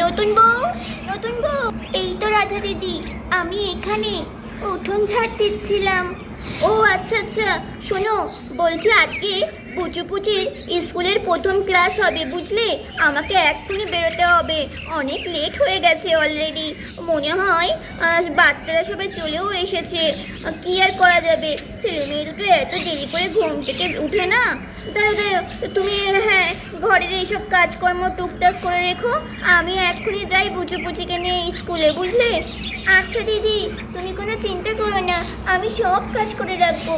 নতুন বউ, নতুন বউ। এই তো রাধা দিদি, আমি এখানে উঠোন ঝাড় দিচ্ছিলাম। ও আচ্ছা আচ্ছা, শোনো, বলছি আজকে পুচুপুচির স্কুলের প্রথম ক্লাস হবে, বুঝলে? আমাকে এক্ষুনি বেরোতে হবে, অনেক লেট হয়ে গেছে অলরেডি। মনে হয় বাচ্চারা সবাই চলেও এসেছে। কি আর করা যাবে, ছেলে মেয়ে দুটো এত দেরি করে ঘুম থেকে উঠে না। দাঁড়াও, তুমি হ্যাঁ ঘরের এইসব কাজকর্ম টুকটাক করে রেখো, আমি এক্ষুনি যাই পুচুপুচিকে নিয়ে স্কুলে, বুঝলে? আচ্ছা দিদি, তুমি কোনো চিন্তা করো না, আমি সব কাজ করে রাখবো।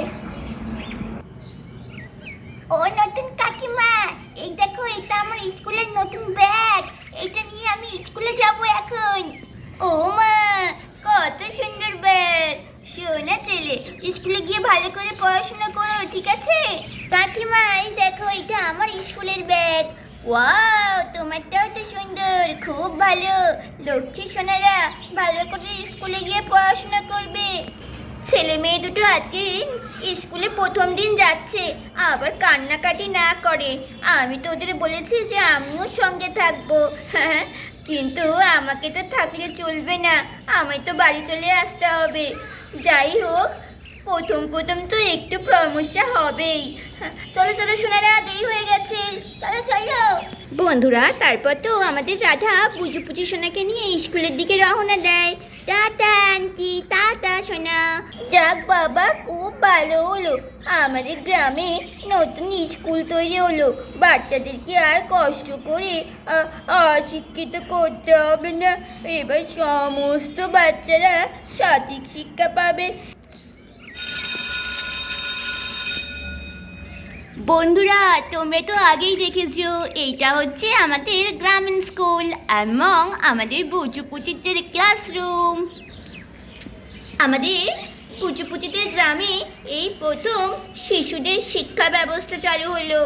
ও নতুন কাকিমা, এই দেখো, এটা আমার স্কুলের নতুন ব্যাগ। এটা নিয়ে আমি স্কুলে যাব এখন। ও মা, কত সুন্দর ব্যাগ। শোনা ছেলে, স্কুলে গিয়ে ভালো করে পড়াশোনা করো, ঠিক আছে? কাকিমা, এই দেখো, এটা আমার স্কুলের ব্যাগ। ওয়াও, তোমারটাও তো সুন্দর, খুব ভালো। লক্ষ্মী সোনারা, ভালো করে স্কুলে গিয়ে পড়াশোনা করবে। ছেলে মেয়ে দুটো আজকে স্কুলে প্রথম দিন যাচ্ছে, আবার কান্নাকাটি না করে। আমি তো ওদের বলেছি যে আমিও সঙ্গে থাকবো, কিন্তু আমাকে তো থাকলে চলবে না, আমায় তো বাড়ি চলে আসতে হবে। যাই হোক, প্রথম প্রথম তো একটু সমস্যা হবেই। চলো চলো সোনারা, দেরি হয়ে গেছে, চলো চলো। বন্ধুরা, তারপর তো আমাদের রাধা পুচু সোনাকে নিয়ে স্কুলের দিকে রওনা দেয়। টাটা আন্টি, টাটা সোনা। যাক বাবা, খুব ভালো হলো, আমাদের গ্রামে নতুন স্কুল তৈরি হলো। বাচ্চাদেরকে আর কষ্ট করে অশিক্ষিত করতে হবে না, এবার সমস্ত বাচ্চারা সঠিক শিক্ষা পাবে। বন্ধুরা, তোমরা তো আগেই দেখেছো, এইটা হচ্ছে আমাদের গ্রামীণ স্কুল এবং আমাদের পুচুপুচিদের ক্লাসরুম। আমাদের পুচুপুচিদের গ্রামে এই প্রথম শিশুদের শিক্ষা ব্যবস্থা চালু হলো।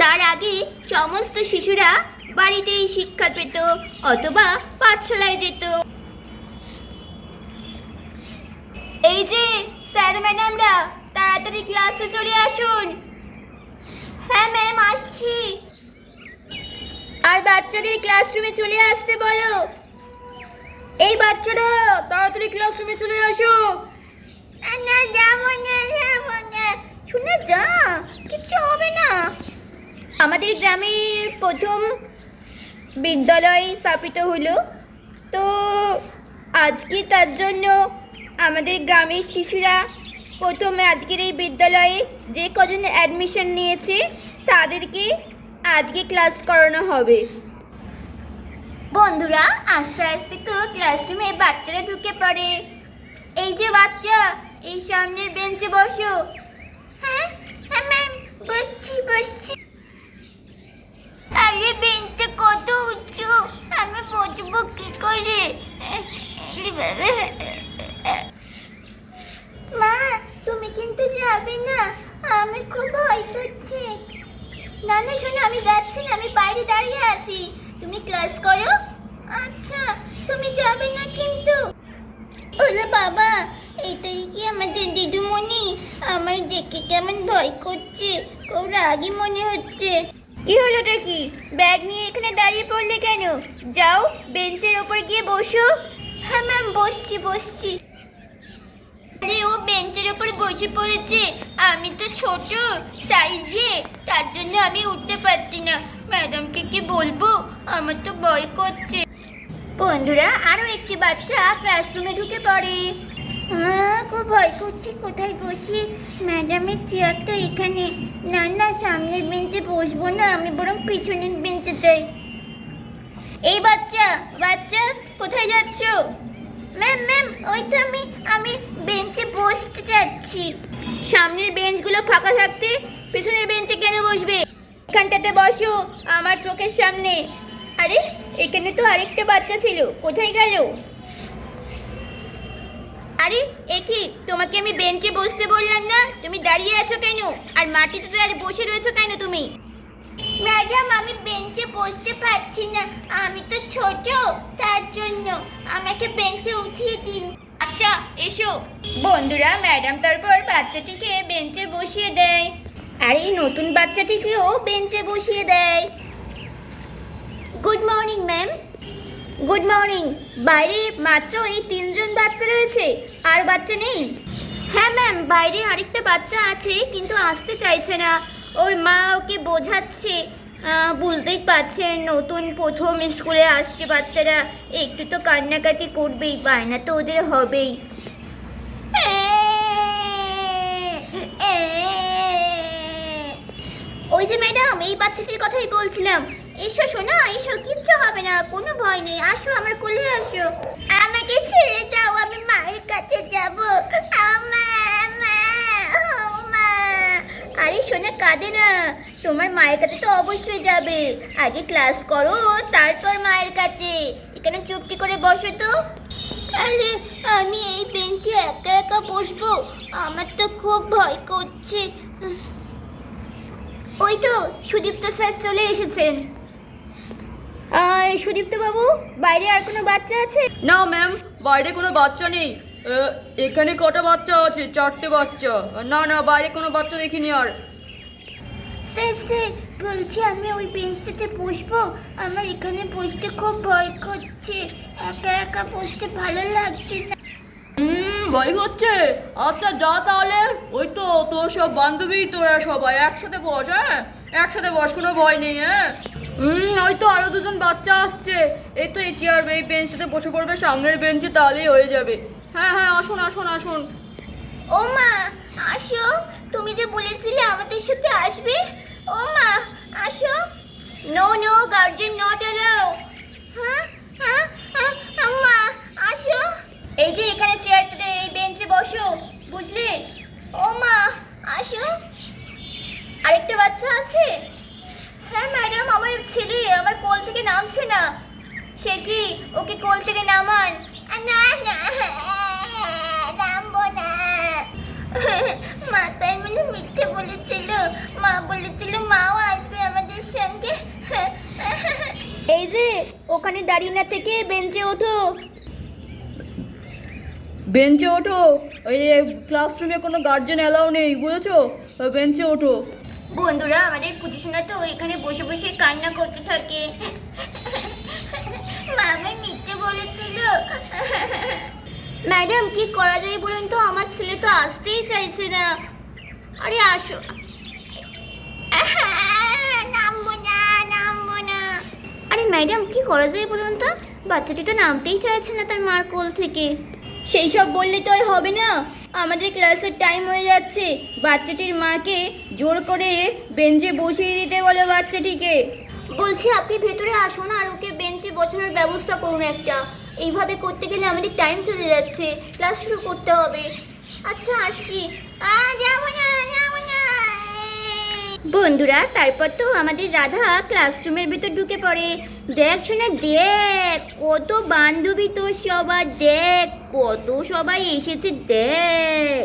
তার আগে সমস্ত শিশুরা বাড়িতেই শিক্ষা পেত অথবা পাঠশালায় যেত। এই যে স্যার ম্যাডামরা, তাড়াতাড়ি ক্লাসে চলে আসুন। হ্যাঁ ম্যাম, আসছি। আর বাচ্চাদের ক্লাসরুমে চলে আসতে বলো। এই বাচ্চারা, তাড়াতাড়ি ক্লাসরুমে চলে আসো। না, যাবো না, যাবো না। শুনে যা, কিচ্ছু হবে না। আমাদের গ্রামের প্রথম বিদ্যালয় স্থাপিত হলো, তো আজকে তার জন্য আমাদের গ্রামের শিশুরা প্রথমে আজকের এই বিদ্যালয়ে যে কজন অ্যাডমিশন নিয়েছে তাদেরকে আজকে ক্লাস করানো হবে। বন্ধুরা, আস্তে আস্তে তো ক্লাসরুমে বাচ্চারা ঢুকে পড়ে। এই যে বাচ্চা, এই সামনের বেঞ্চে বসো। হ্যাঁ হ্যাঁ ম্যাম, বসছি বসছি। আরে বেঞ্চটা কত উঁচু, আমি বসবো কি করে? মা, তুমি কিন্তু যাবে না, আমি খুব ভয় করছে। না না শোনো, আমি যাচ্ছি না, আমি বাইরে দাঁড়িয়ে আছি, তুমি ক্লাস করো। আচ্ছা, তুমি যাবে না কিন্তু? ওরে বাবা, এটাই কি আমাদের দিদিমণি? আমার দেখে কেমন ভয় করছে, খুব রাগী মনে হচ্ছে। কি হলোটা কি? ব্যাগ নিয়ে এখানে দাঁড়িয়ে পড়লে কেন? যাও, বেঞ্চের ওপর গিয়ে বসো। হ্যাঁ ম্যাম, বসছি বসছি। আরে ও বেঞ্চের ওপর বসে পড়েছে, আমি তো ছোট সাইজে, তার জন্য আমি উঠতে পারছি না। ম্যাডামকে কি বলবো, আমার তো ভয় করছে। বন্ধুরা, আরও একটি বাচ্চা ক্লাসরুমে ঢুকে পড়ে। খুব ভয় করছে, কোথায় বসি? ম্যাডামের চেয়ার তো এখানে। না না, সামনের বেঞ্চে বসবো না, আমি বরং পিছনের বেঞ্চে যাই। এই বাচ্চা বাচ্চা, কোথায় যাচ্ছ? ম্যাম ম্যাম, ওই তো আমি বেঞ্চে বসতে যাচ্ছি। সামনের বেঞ্চগুলো ফাঁকা থাকতে পিছনের বেঞ্চে কেন বসবে? এখানটাতে বসো, আমার চোখের সামনে। আরে, এখানে তো আরেকটা বাচ্চা ছিল, কোথায় গেল? আরে এ কি, তোমাকে আমি বেঞ্চে বসতে বললাম না, তুমি দাঁড়িয়ে আছো কেন? আর মাটিতে তো আর বসে রয়েছো কেন তুমি? ম্যাডাম, আমি বেঞ্চে বসতে পারছি না, আমি তো ছোট, তার জন্য আমাকে বেঞ্চে উঠিয়ে দিন। আচ্ছা, এসো। বন্ধুরা, ম্যাডাম তারপর বাচ্চাটিকে বেঞ্চে বসিয়ে দেয়, আর এই নতুন বাচ্চাটিকেও বেঞ্চে বসিয়ে দেয়। Good morning ma'am. Good morning. বাইরে মাত্র এই 3জন বাচ্চা রয়েছে, আর বাচ্চা নেই? হ্যাঁ ম্যাম, বাইরে আরেকটা বাচ্চা আছে কিন্তু আসতে চাইছে না। ওর মা ওকে বোঝাচ্ছে। বুঝতেই পারছেন, নতুন প্রথম স্কুলে আসছে বাচ্চারা, একটু তো কান্নাকাটি করবেই, বায়না তো ওদের হবেই। ওই যে ম্যাডাম, এই বাচ্চাটির কথাই বলছিলাম। এসো সোনা, এসো, কিচ্ছু হবে না, কোনো ভয় নেই, আসো আমার কোলে আসো। আমাকে ছেড়ে দাও, আমি মায়ের কাছে যাব। আরে সোনা, কাঁদে না, তোমার মায়ের কাছে তো অবশ্যই যাবে। আগে ক্লাস করো, তারপর মায়ের কাছে। এখানে চুপটি করে বসো তো। আরে আমি এই বেঞ্চে একা একা বসবো, আমার তো খুব ভয় করছে। ওই তো সুদীপ্ত স্যার চলে এসেছেন। সুদীপ্ত বাবু, বাইরে আর কোনো বাচ্চা আছে? না ম্যাম, বাইরে কোনো বাচ্চা নেই। এখানে কটা বাচ্চা আছে? 4টে বাচ্চা। না না, বাইরে কোনো বাচ্চা দেখিনি আর। স্যার বলছি, আমি ওই বেঞ্চটাতে বসবো, আমার এখানে বসতে খুব ভয় করছে, একা একা বসতে ভালো লাগছে না। ভয় হচ্ছে? আচ্ছা যা তাহলে, ওই তো তোর সব বান্ধবী, তোরা সবাই একসাথে বস। হ্যাঁ, একসাথে বস, কোনো ভয় নেই। হ্যাঁ, ওই তো আরো 2জন বাচ্চা আসছে। এই তো এই চেয়ার, এই বেঞ্চটাতে বসে পড়বে, সামনের বেঞ্চে, তাহলেই হয়ে যাবে। হ্যাঁ হ্যাঁ, আসুন আসুন আসুন। ও মা, আসো, তুমি যে বলেছিলে আমাদের সাথে আসবে। ও মা, আসো। No no, guardian not allow. হ্যাঁ হ্যাঁ হ্যাঁ, মা আসো। এই যে এখানে চেয়ারটাতে, এই বেঞ্চে বসো, বুঝলে? ও মা, আসো। আরেকটা বাচ্চা আছে? হ্যাঁ ম্যাডাম, আমার ছেলে আমার কোল থেকে নামছে না। সে কি, ওকে কোল থেকে নামান। না না, নামবো না। মা তাই মানে মিথ্যে বলেছিল, মা বলেছিল মাও আসবে আমাদের সঙ্গে। এই যে ওখানে দাঁড়িয়ে না থেকে বেঞ্চে ওঠো। বেঞ্চে ওঠো। ওই ক্লাসরুমে কোনো গার্জেন অ্যালাউ নেই, বুঝেছো? বেঞ্চে ওঠো। বন্ধুরা, আমাদের পুজিশনা তো এখানে বসে বসে কান্না করতে থাকে। মামা মিথ্যে বলেছিল। ম্যাডাম, কি করা যায় বলুন তো, আমার ছেলে তো আসতেই চাইছে না। আরে আসো। নামবো না, নামবো না। আরে ম্যাডাম, কি করা যায় বলুন তো, বাচ্চাটি তো নামতেই চাইছে না তার মার কোল থেকে। সেই সব বললে তো আর হবে না, আমাদের ক্লাসের টাইম হয়ে যাচ্ছে। বাচ্চাটির মাকে জোর করে বেঞ্চে বসিয়ে দিতে বলো বাচ্চাটিকে। বলছি আপনি ভেতরে আসুন আর ওকে বেঞ্চে বসানোর ব্যবস্থা করুন একটা। এইভাবে করতে গেলে আমাদের টাইম চলে যাচ্ছে, ক্লাস শুরু করতে হবে। আচ্ছা আসছি। যাবো না, যাবো না। বন্ধুরা, তারপর তো আমাদের রাধা ক্লাসরুমের ভিতর ঢুকে পড়ে। দেখ শোনা, দেখ কত বান্ধবী তো সবার, দেখ কত সবাই এসেছে, দেখ।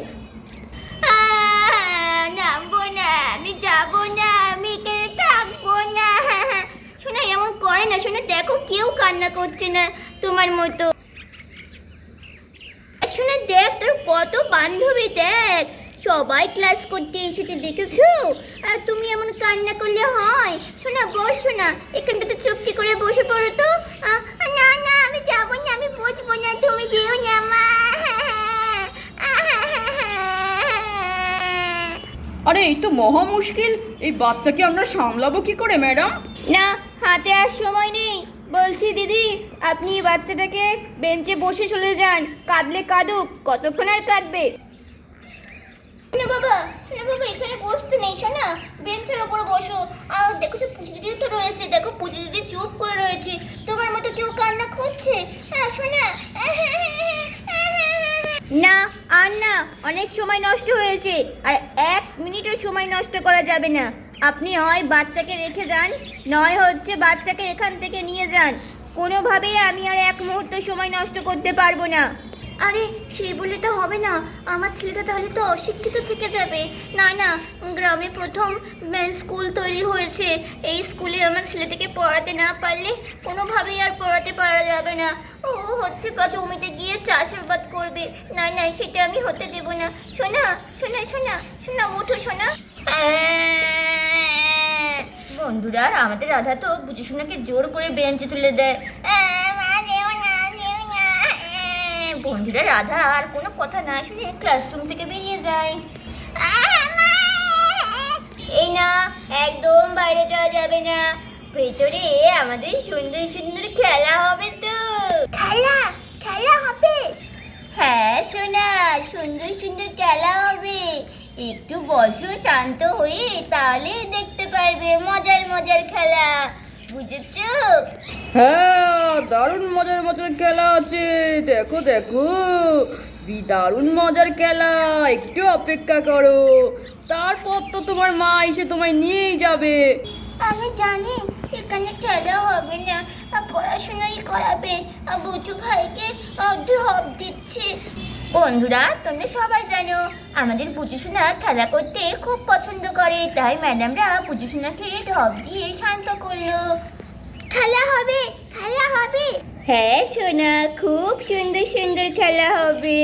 নামবো না, আমি যাবো না, আমি এখানে থাকবো না। শোনা এমন করে না, শোনা দেখো কেউ কান্না করছে না তোমার মতো। শোনা দেখ, তোর কত বান্ধবী, দেখ সবাই ক্লাস করতে এসেছে, দেখেছো? আর তুমি এমন কান্না করলে হয়? শোনা বস, শোনা এখানটাতে চুপটি করে বসে পড়ো তো। না না, আমি যাবো না, আমি বসবো না, তুমি যেও না মা। আরে এই তো মহা মুশকিল, এই বাচ্চাকে আমরা সামলাবো কি করে ম্যাডাম? না, হাতে আর সময় নেই। বলছি দিদি, আপনি বাচ্চাটাকে বেঞ্চে বসে চলে যান, কাঁদলে কাঁদুক, কতক্ষণ আর কাঁদবে। শোনো বাবা, শোনো বাবা, এখানে বসতে নেই, শোনা বেঞ্চের ওপরে বসো। আর দেখো সে পুজো দিদি তো রয়েছে, দেখো পুজো দিদি চুপ করে রয়েছে, তোমার মতো কেউ কান্না করছে? হ্যাঁ শোনা। না আর না, অনেক সময় নষ্ট হয়েছে, আর 1 মিনিটও সময় নষ্ট করা যাবে না। আপনি হয় বাচ্চাকে রেখে যান, নয় হচ্ছে বাচ্চাকে এখান থেকে নিয়ে যান। কোনোভাবেই আমি আর 1 মুহূর্ত সময় নষ্ট করতে পারবো না। আরে সেই বলে তো হবে না, আমার ছেলেটা তাহলে তো অশিক্ষিত থেকে যাবে। না না, গ্রামে প্রথম স্কুল তৈরি হয়েছে, এই স্কুলে আমার ছেলেটাকে পড়াতে না পারলে কোনোভাবেই আর পড়াতে পারা যাবে না। ও হচ্ছে বা জমিতে গিয়ে চাষাবাদ করবে। না না, সেটা আমি হতে দেব না। শোনা শোনা শোনা শোনা, ওঠো শোনা। বন্ধুরা, আমাদের রাধা তো বুঝে শোনাকে জোর করে বেঞ্চে তুলে দেয়। বন্ধুরা রাধা আর কোনো কথা না শুনে ক্লাসরুম থেকে বেরিয়ে যায়। এই না, একদম বাইরে যাওয়া যাবে না, ভেতরে আমাদের সুন্দর সুন্দর খেলা হবে। তো খেলা খেলা হবে? হ্যাঁ সোনা, সুন্দর সুন্দর খেলা হবে। একটু বসো শান্ত হয়ে, তাহলে দেখতে পারবে মজার মজার খেলা। বুঝেছো? হ্যাঁ, দারুণ মজার মজার খেলা আছে। দেখো দেখো, দারুণ মজার খেলা। একটু অপেক্ষা করো, তারপর তো তোমার মা এসে তোমায় নিয়েই যাবে। আমি জানি এখানে খেলা হবে না, পড়াশোনাই করাবে। বুচু ভাইকে ঢপ দিচ্ছে। বন্ধুরা, তোমরা সবাই জানো আমাদের বুচু সোনা খেলা করতে খুব পছন্দ করে, তাই ম্যাডামরা বুচু সোনাকে ঢপ দিয়ে শান্ত করলো। খেলা হবে, খেলা হবে। হ্যাঁ সোনা, খুব সুন্দর সুন্দর খেলা হবে।